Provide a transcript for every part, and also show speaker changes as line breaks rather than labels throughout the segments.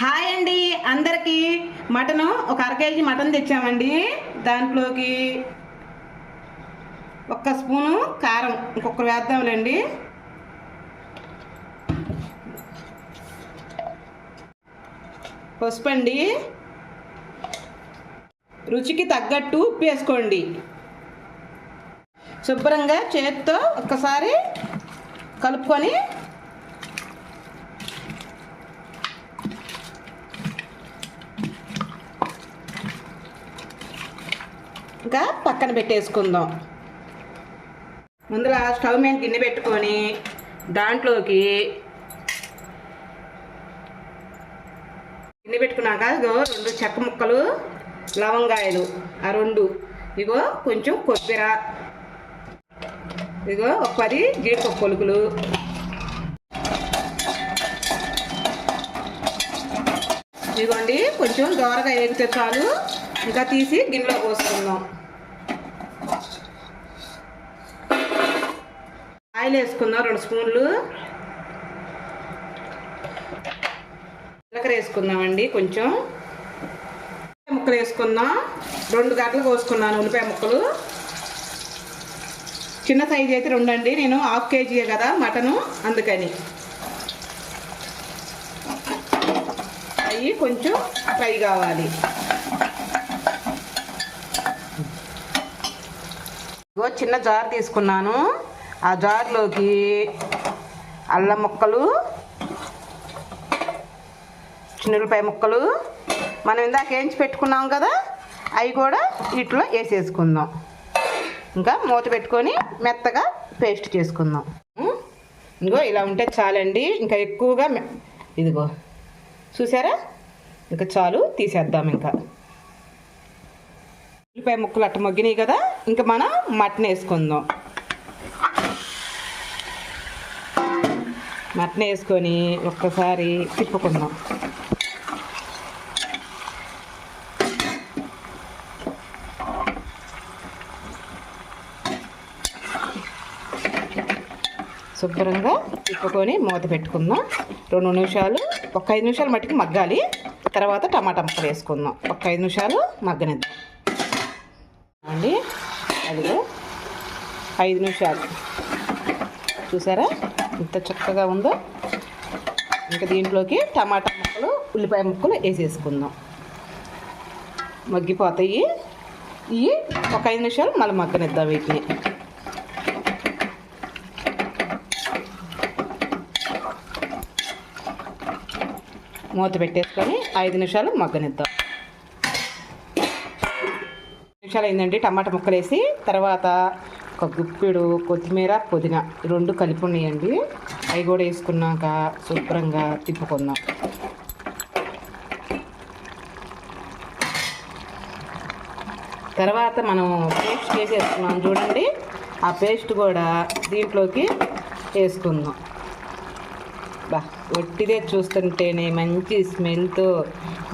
Hi అండి అందరికీ. Mutton ఒక అర కేజీ మటన్ తెచ్చామండి. దాంట్లోకి ఒక్క స్పూను కారం ఇంకొకరు వేద్దాంలేండి. పసుపు అండి, రుచికి తగ్గట్టు ఉప్పు వేసుకోండి. శుభ్రంగా చేతితో ఒక్కసారి కలుపుకొని ఇంకా పక్కన పెట్టేసుకుందాం. ముందుగా స్టవ్ మీద గిన్నె పెట్టుకొని దాంట్లోకి గిన్నె పెట్టుకున్నాక ఇగో 2 చెక్క ముక్కలు, లవంగాయలు ఆ 2, ఇగో కొంచెం కొబ్బరి, ఇగో ఒక 10 జీడిపప్పు పలుకులు, ఇదిగోండి కొంచెం దోరగా వేగితే చాలు. ఇంకా తీసి గిన్నెలో పోసుకుందాం. ఆయిల్ వేసుకుందాం 2 స్పూన్లు. జీలకర్ర వేసుకుందామండి. కొంచెం ముక్కలు వేసుకుందాం. 2 గడ్డలు కోసుకున్నాను ఉల్లిపాయ ముక్కలు. చిన్న సైజు అయితే 2 అండి. నేను హాఫ్ కేజీయే కదా మటను, అందుకని. అవి కొంచెం ఫ్రై కావాలి. చిన్న జార్ తీసుకున్నాను. ఆ జార్లోకి అల్లం ముక్కలు, చిన్నులపాయ ముక్కలు మనం ఇందాక వేయించి పెట్టుకున్నాం కదా, అవి కూడా వీటిలో వేసేసుకుందాం. ఇంకా మూత పెట్టుకొని మెత్తగా పేస్ట్ చేసుకుందాం. ఇదిగో ఇలా ఉంటే చాలండి. ఇంకా ఎక్కువగా ఇదిగో చూసారా, ఇంకా చాలు, తీసేద్దాం. ఇంకా ఉల్లిపాయ ముక్కలు అట్ట మగ్గినాయి కదా, ఇంకా మనం మటన్ వేసుకుందాం. మటన్ వేసుకొని ఒక్కసారి తిప్పుకుందాం. శుభ్రంగా తిప్పుకొని మూత పెట్టుకుందాం. 2 నిమిషాలు, ఒక 5 నిమిషాలు మట్టికి మగ్గాలి. తర్వాత టమాటా ముక్కలు వేసుకుందాం. ఒక 5 నిమిషాలు మగ్గనిద్దాం అండి. అదిగో 5 నిమిషాలు చూసారా ఎంత చక్కగా ఉందో. ఇంకా దీంట్లోకి టమాటా ముక్కలు, ఉల్లిపాయ ముక్కలు వేసేసుకుందాం. మగ్గిపోతాయి. ఇవి ఒక 5 నిమిషాలు మళ్ళీ మగ్గనిద్దాం. వీటిని మూత పెట్టేసుకొని 5 నిమిషాలు మగ్గనిద్దాం. 5 నిమిషాలు అయిందండి. టమాటా ముక్కలు వేసి తర్వాత ఒక గుప్పెడు కొత్తిమీర, పుదీనా 2 కలిపి ఉన్నాయండి. అవి కూడా వేసుకున్నాక శుభ్రంగా తిప్పుకుందాం. తర్వాత మనం పేస్ట్ చేసేసుకున్నాం చూడండి, ఆ పేస్ట్ కూడా దీంట్లోకి వేసుకుందాం. ఒట్టిదే చూస్తుంటేనే మంచి స్మెల్తో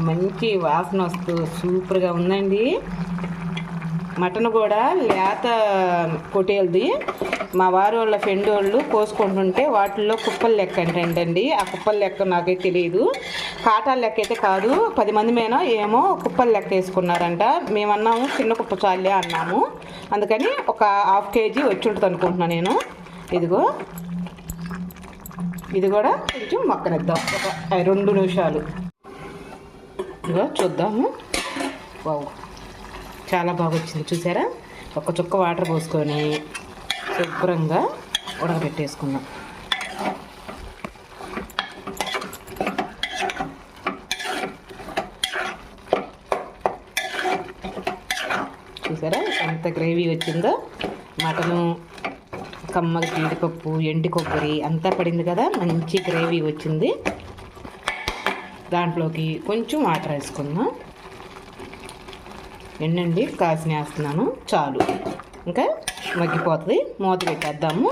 మంచి వాసన వస్తూ సూపర్గా ఉందండి. మటన్ కూడా లేత పొట్టేలది. మా వారు వాళ్ళ ఫ్రెండ్ వాళ్ళు కోసుకుంటుంటే వాటిల్లో కుప్పల లెక్క ఏంటండి. ఆ కుప్పల లెక్క నాకైతే తెలియదు. కాటాల లెక్క అయితే కాదు. 10 మంది మేనో ఏమో కుప్పల లెక్క వేసుకున్నారంట. మేమన్నాము చిన్న కుప్ప చాలే అన్నాము. అందుకని ఒక హాఫ్ కేజీ వచ్చి ఉంటుంది అనుకుంటున్నాను నేను. ఇదిగో ఇది కూడా కొంచెం మగ్గనిద్దాం. ఒక 2 నిమిషాలు. ఇదిగో చూద్దాము. వావ్, చాలా బాగా వచ్చింది చూసారా. ఒక చుక్క వాటర్ పోసుకొని శుభ్రంగా ఉడకబెట్టేసుకుందాం. చూసారా ఎంత గ్రేవీ వచ్చిందో. మటను, కమ్మగ జీడిపప్పు, ఎండి కొబ్బరి అంతా పడింది కదా, మంచి గ్రేవీ వచ్చింది. దాంట్లోకి కొంచెం వాటర్ వేసుకుందాం. ఎండండి కాసిన వేస్తున్నాను, చాలు. ఇంకా మగ్గిపోతుంది. మూత పెట్టేద్దాము.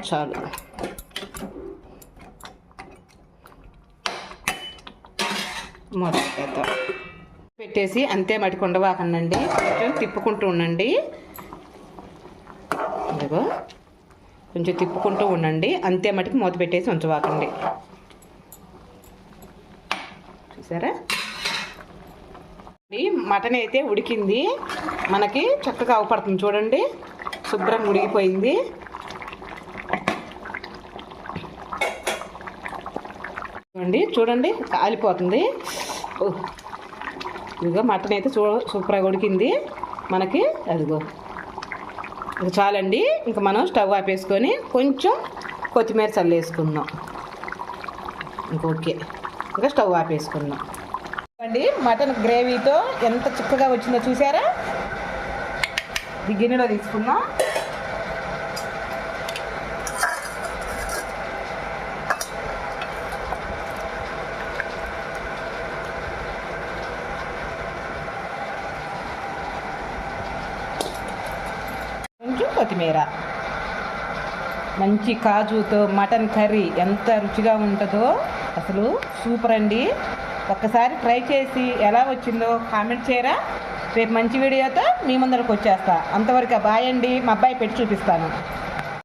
చాలు. మూత పెట్టేద్దాం. పెట్టేసి అంతే మటికి ఉండవాకండి. కొంచెం తిప్పుకుంటూ ఉండండి. ఇదిగో కొంచెం తిప్పుకుంటూ ఉండండి. అంతే మటుకు మూత పెట్టేసి ఉంచవాకండి. సరే, మటన్ అయితే ఉడికింది, మనకి చక్కగా అవపడుతుంది చూడండి, శుభ్రంగా ఉడికిపోయింది. చూడండి కాలిపోతుంది. ఇదిగో మటన్ అయితే సూపర్గా ఉడికింది మనకి. అదిగో ఇంకా చాలండి. ఇంకా మనం స్టవ్ ఆపేసుకొని కొంచెం కొత్తిమీర చల్లేసుకుందాం. ఇంకోకే, ఇంకా స్టవ్ ఆపేసుకుందాం అండి. మటన్ గ్రేవీతో ఎంత చిక్కగా వచ్చిందో చూసారా. ఈ గిన్నెలో తీసుకుందాం. కొంచెం కొత్తిమీర, మంచి కాజుతో మటన్ కర్రీ ఎంత రుచిగా ఉంటుందో అసలు సూపర్ అండి. ఒక్కసారి ట్రై చేసి ఎలా వచ్చిందో కామెంట్ చేయరా. రేపు మంచి వీడియోతో మీ ముందరకు వచ్చేస్తా. అంతవరకు బాయ్ అండి. మా అబ్బాయి పెట్టి చూపిస్తాను.